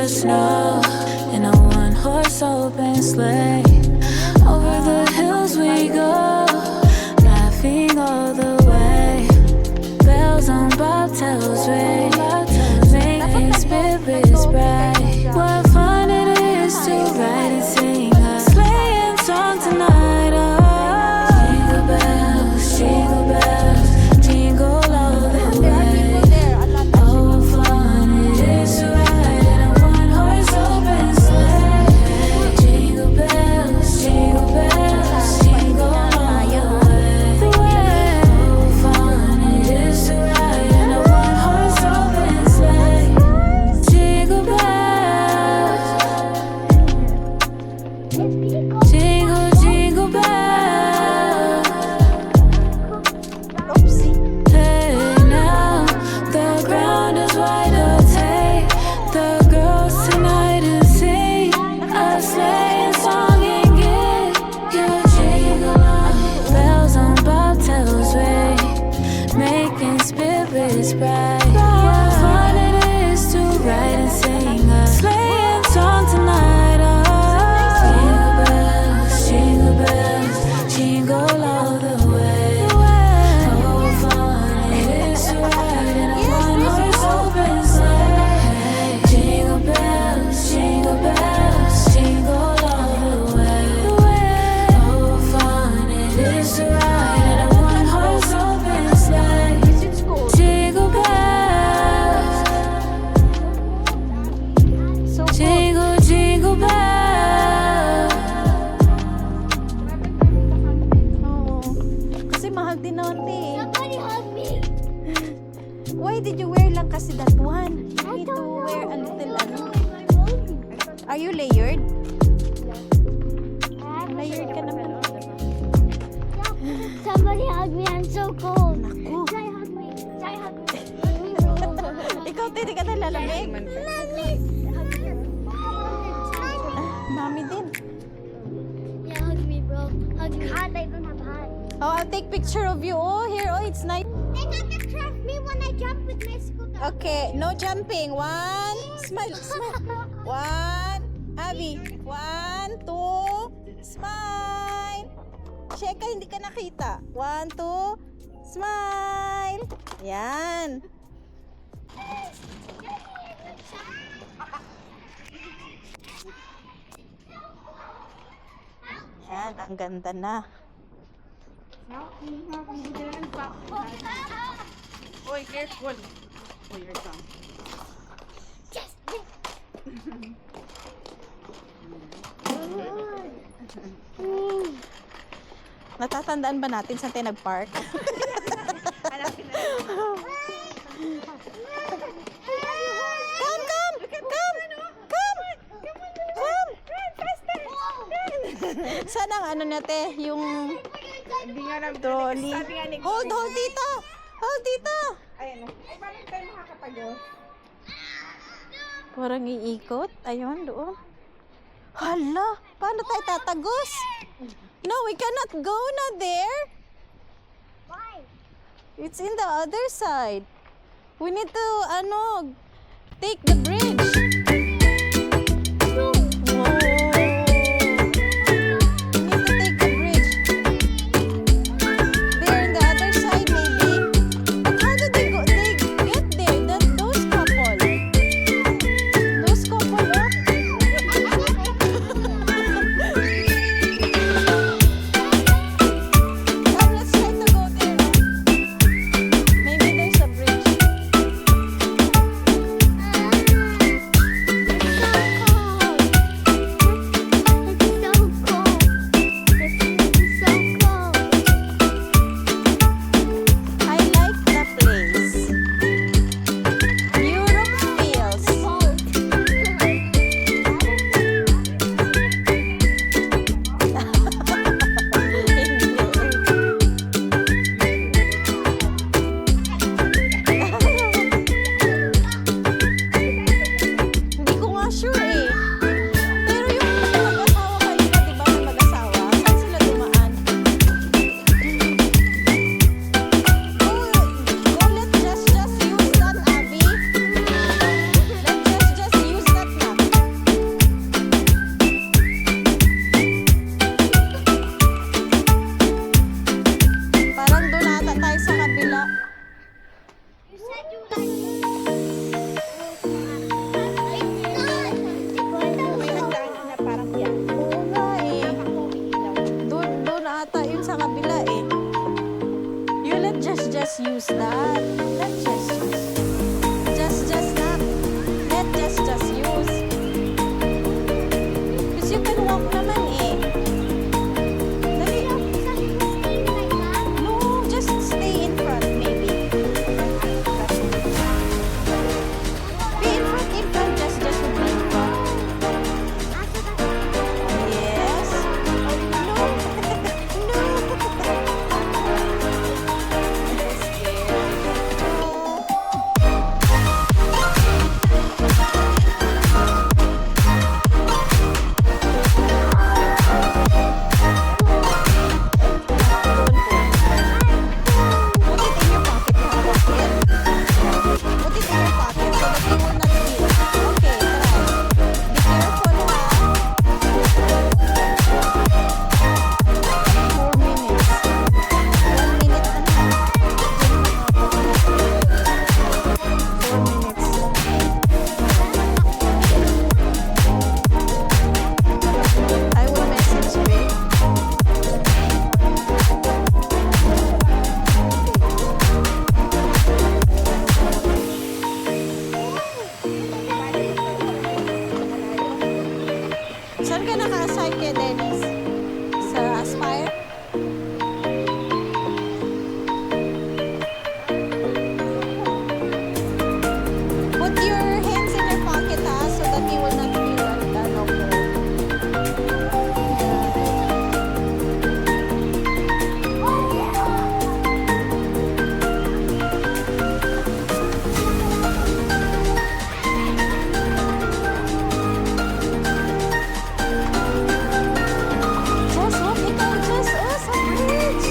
the snow in a one-horse open sleigh. Over the hills we go, laughing all the way. Bells on bobtails ring, making spirits bright. What fun it is to ride and sing a sleighing song tonight. Oh, jingle bells, jingle all the way. Oh, what fun it is to ride in a one-horse open sleigh. Jingle bells, jingle all the way. Oh, what fun it is to ride in a one-horse open sleigh. Jingle bells, jingle, jingle bells. Hey, now the ground is white as hay. The girls tonight and sing a sleighing song and get your jingle on. Bells on bobtails ring, making spirits bright. What fun it is to ride and sing a sleighing song tonight. Oh, jingle bells, jingle all the way. Oh, what fun it is to ride in a one-horse open sleigh. Jingle bells, jingle all the way. Oh, what fun it is to ride in a one-horse open sleigh. Jingle bells, jingle, jingle bells. Kasi mahal din naman eh. Somebody hug me. Why did you wear lang kasi that one? You need to wear a little ano. Are you layered? Layered ka naman. Somebody hug me. I'm so cold. Naku. Jai hug me. Jai hug me. Ikaw hindi ka nalalamig. Mami din. Yeah, hug me, bro. Hug me. I don't have hands. Oh, I'll take picture of you. Oh, here. Oh, it's nice. They got the picture of me when I jump with my scooter. Okay, no jumping. One. Smile. Smile. One. Abby. One, two. Smile. Sheka, hindi ka nakita. One, two. Smile. Yan. Yan, ang ganda na. Oy, careful. Oh, your tongue. Natatandaan ba natin saan tayo nag-park? Hanapin na. Come, come! Come! Come! Come! Saan ang ano natin? Yung Hindi nga namin. trolley. Sabi nga ni Hold, hold dito! Hold dito! Ayan na. Ay, parang tayo makakatago. Parang iikot. Ayun, doon. Hala! Paano tayo tatagos? No, we cannot go na there. Why? It's in the other side. We need to, take the bridge. No. Whoa. We need to take the bridge. There in the other side, maybe. But how do they get there? Those couple. Those couple, oh. Come, let's try to go there. Maybe there's a bridge. Let just not. Let just use. Because you can walk naman eh. Dali. No, just stay in front maybe. Be in front, just would be in front. Yes. No. No. Put it in your pocket. Put it in your pocket so that you will not feel. Okay, try. Be careful, ha? 4 minutes. 1 minute na na. 4 minutes. I will message Rick. Saan ka naka-assign kay Dennis? Sa Aspire? Put your hands in your pocket, ha, so that you will not feel that cold. Just walk ikaw, just sa bridge.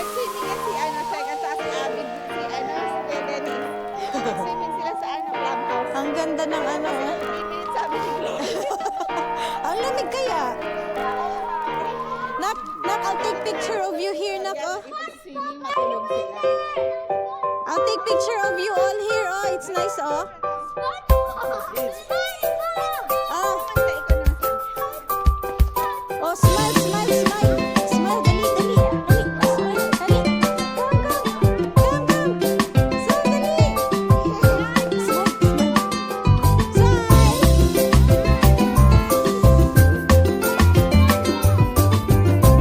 Nag-swimming yan si ano, second sa si Abby, si ano, si Dennis. Nag-swimming sila sa ano, clubhouse. Ang ganda ng ano, 3 minutes sabi ni Chloe. Ang lamig kaya. Nak, I'll take picture of you here, Nak, oh. Swimming, matulog sila. I'll take picture of you all here, oh. It's nice, oh. Ah. Oh, smile, smile, smile. Smile, dali, dali. Dali, smile, dali. Come, come. Come, come. Smile, dali. Smile, smile. Smile.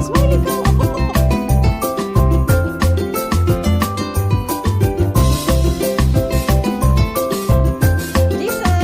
Smile ikaw. Jesus.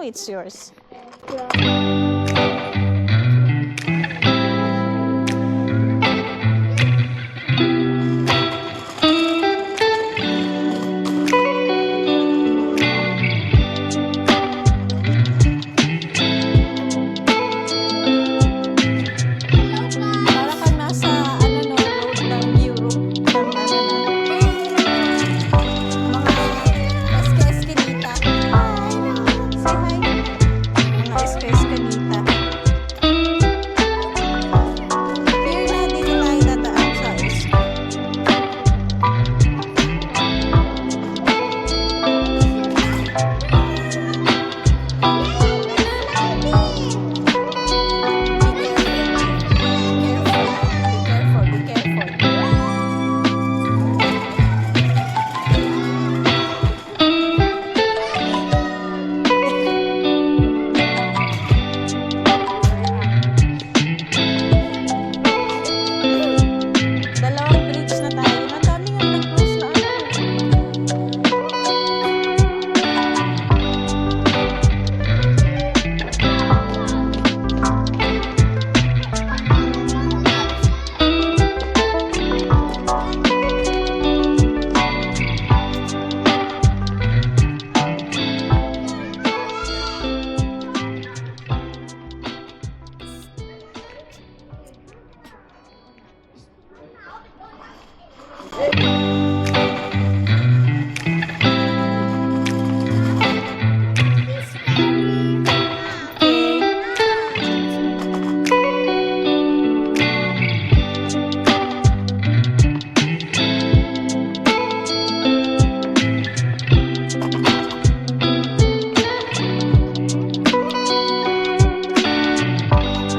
know it's yours. Para kang nasa, ano no, road ng Europe. Ng ano na. Mga esca-escanita. Say hi. Mga esca-escanita. Fear na, dito tayo dadaan sa esca. Be careful. Dalawang bridge na tayo. Ang dami nga nag-close na ano.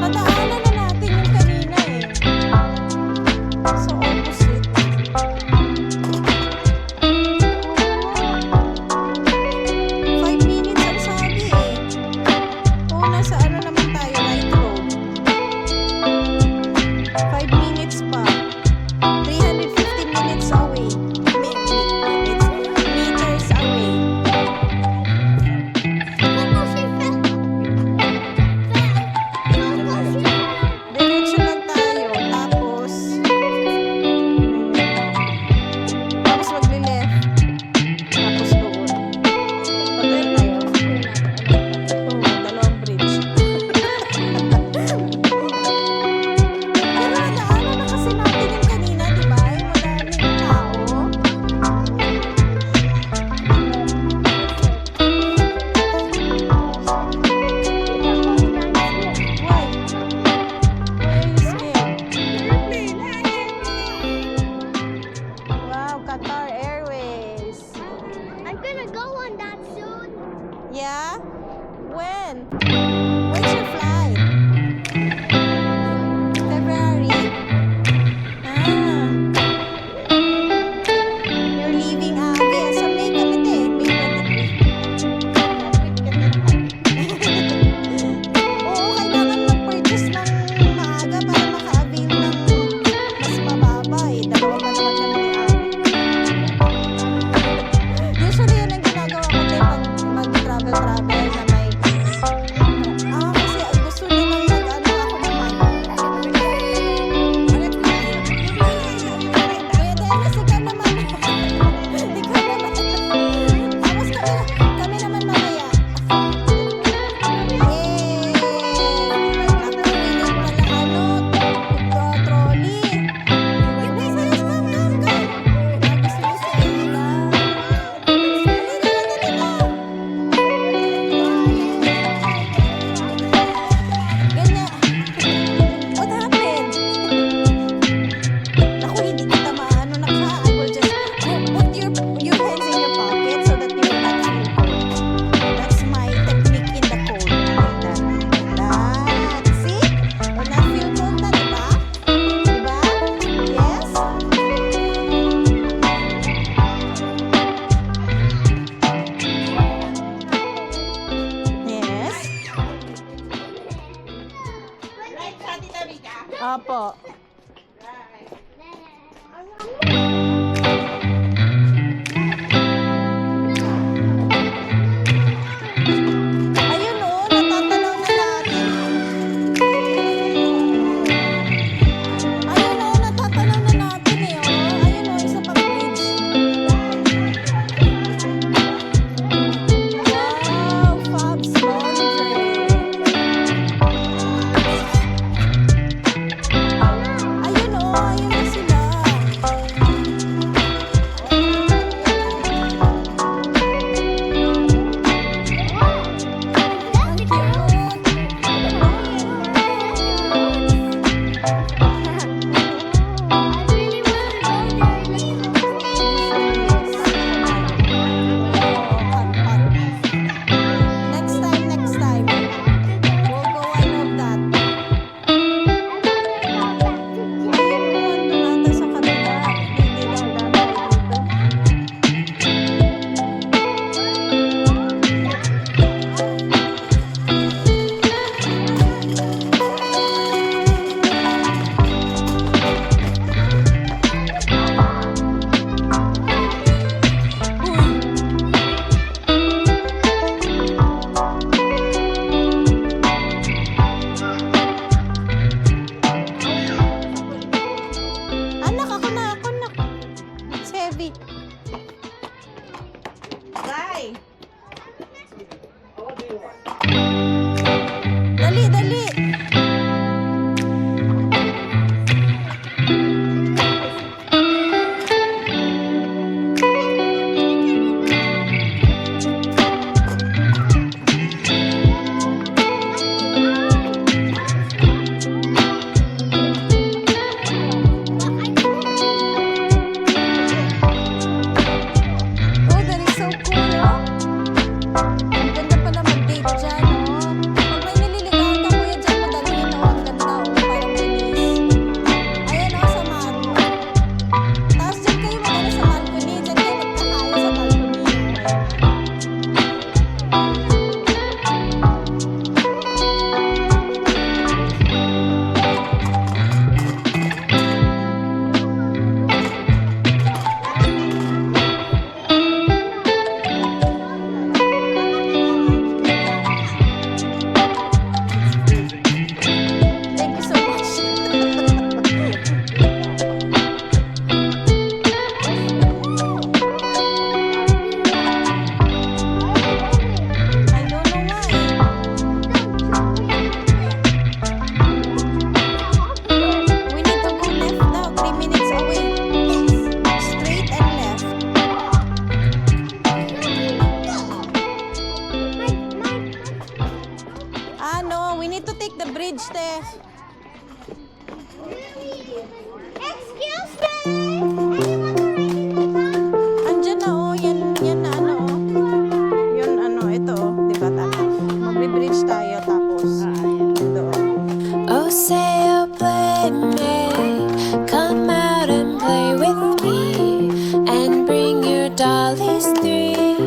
Nadaanan na natin yung kanina eh. Sa opposite. 5 minutes ang sabi eh. Oo, nasa ano naman tayo, right road. 5 minutes pa. 315 minutes away. Meters away. Diretso lang tayo. Tapos magle-left. Tapos doon. Patay tayo. Oo, dalawang bridge. Pero nadaanan na kasi natin Excuse me! Anyone writing the Andyan na oh, yan na ano oh. Yun ano, ito oh, di ba tama? Magbe-bridge tayo tapos doon. Oh, say you'll play me. Come out and play with me. And bring your dollies three.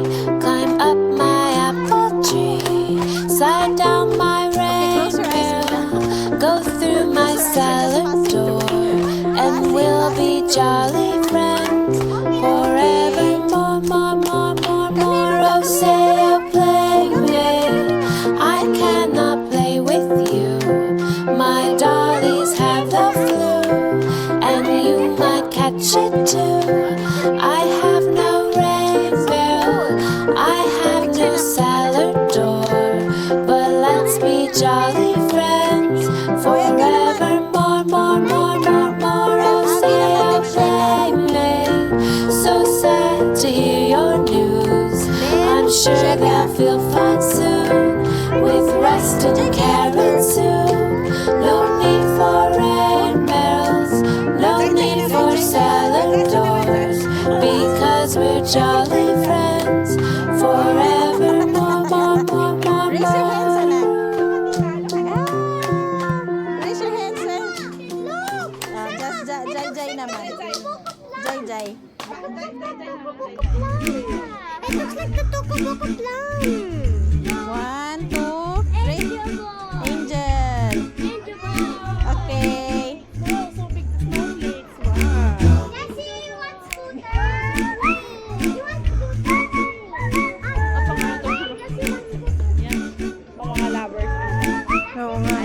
Climb up my apple tree. Slide down my close your eyes, rainbow. Go through my salad door. And we'll be jolly friends. Forever more, more, more, more, more. Oh, say you'll play me. I cannot play with you. My dollies have the flu, and you might catch it too. I have no rainbow, I have no salad door, but let's be jolly friends forever. More, more, more, more, more. Oh, say you'll play me. So sad to hear your news. I'm sure they'll feel fine soon with rest and carrot soup. No need for rainbows, no need for salad doors, because we're jolly friends forever. More, more, more, more, Raise your hands, more. anak. Raise your hands, eh. Just jay naman. Jay. It looks like the Tokoboco Plum. 1, 2, 3. Angel. Okay. Jessie, you want scooter? You want scooter? Mga lovers. Oo nga.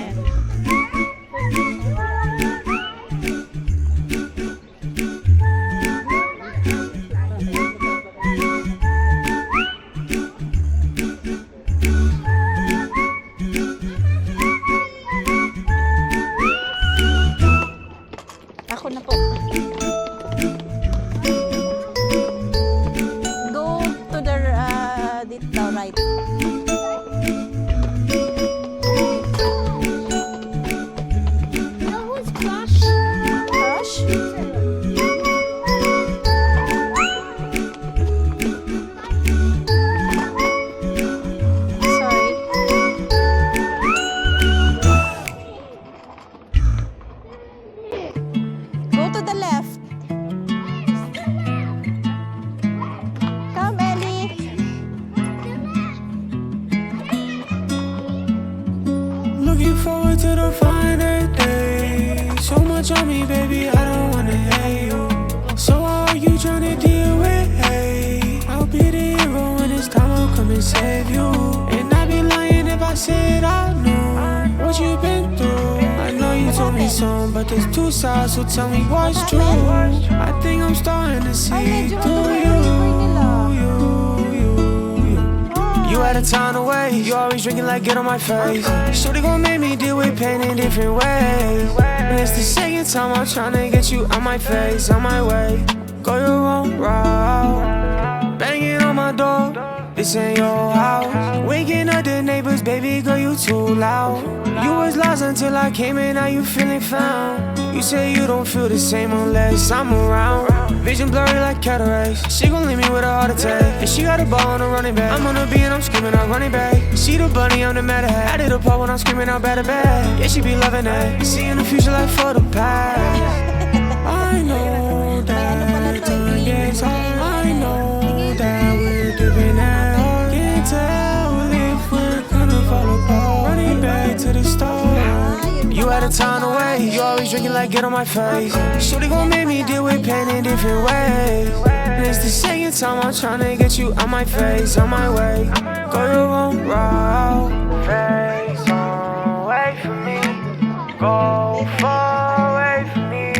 Ako na po. Go to the right. No, who's Crush? Crush? Sorry. Go to the left. Come, Ellie. Looking forward to the finer day. So much on me, baby, I don't wanna hate you. So how are you trying to deal with hate? I'll be the hero when it's time, I'll come and save you. And I'd be lying if I said I knew what you've been through. I know you told me some, but there's two sides, so tell me what's true. I think I'm starting to see through you. You had a ton away, you always drinking like get on my face. Shorty gon' make me deal with pain in different ways. And it's the second time I'm tryna get you on my face, on my way. Go your own route, banging on my door, this ain't your house. Waking up the neighbors, baby girl, you too loud. You was lost until I came in, now you feeling found. You say you don't feel the same unless I'm around. Vision blurry like cataracts. She gon' leave me with a heart attack. And she got a ball on a running back. I'm on a B and I'm screaming out running back. She the bunny, I'm the mad hat. I did a part when I'm screaming out better bad. Yeah, she be loving that. See in the future like for the past. I know that time gets hard. I know that we're dipping that hard. Can't tell if we're gonna fall apart. Running back to the start. You had a ton away, you always drinking like get on my face. Shorty gon' make me deal with pain in different ways. And it's the second time I'm tryna get you on my face, on my way. Go your own route, face on, wait for me. Go far away from me,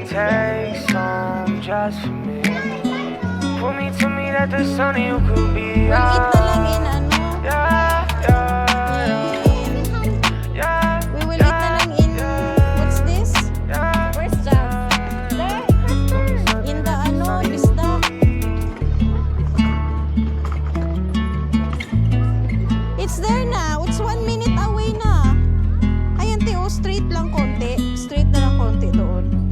take some just for me. Pull me to me that the sun you could be We'll eat out. na lang in ano. We will eat na lang in, what's this? Where's Jam? In the ano, isda. It's there na. It's 1 minute away na. Ayan, Teo, straight lang konti. Straight na lang konti doon.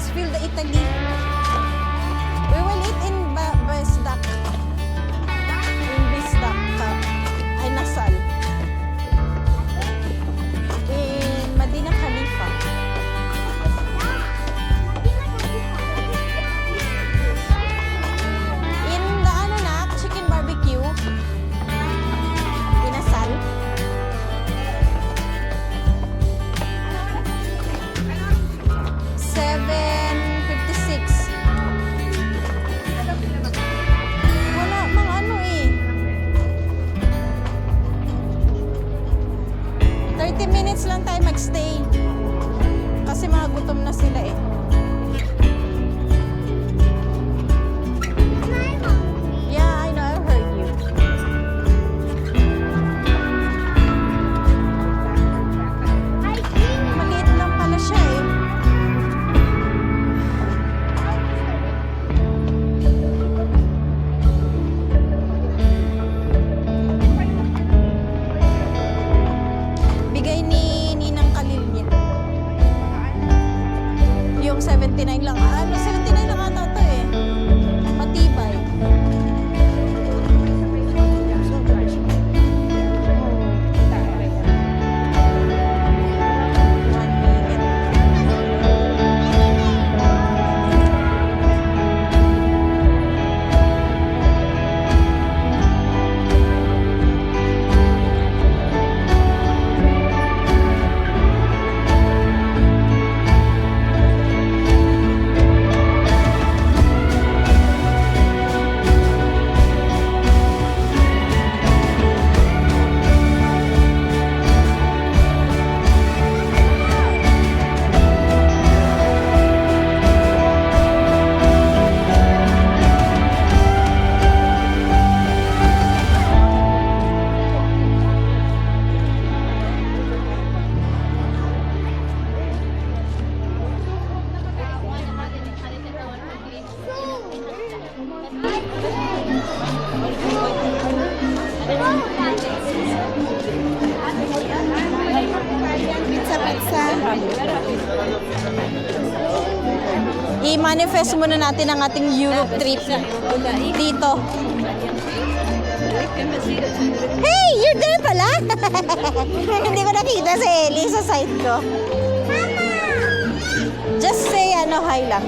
Westfield, Italy. We will eat in Besdak. In Besdak. Ay, Nasal. In Madinah Khalifa. In the ano na, chicken barbecue. Pinasal. $7.56. Wala mang ano eh. 30 minutes lang tayo magstay. Kasi mga gutom na sila eh. Yeah, I know. I heard you. Maliit lang pala siya eh. Bigay ni Ninang Kalil niya. Yung 79 lang. Ano, 79 lang ata to eh. Matibay. One minute. Pizza. I-manifest muna natin ang ating Europe trip dito. Hey! You're there pala! Hindi ko nakita si Ellie sa site ko. Just say hi lang.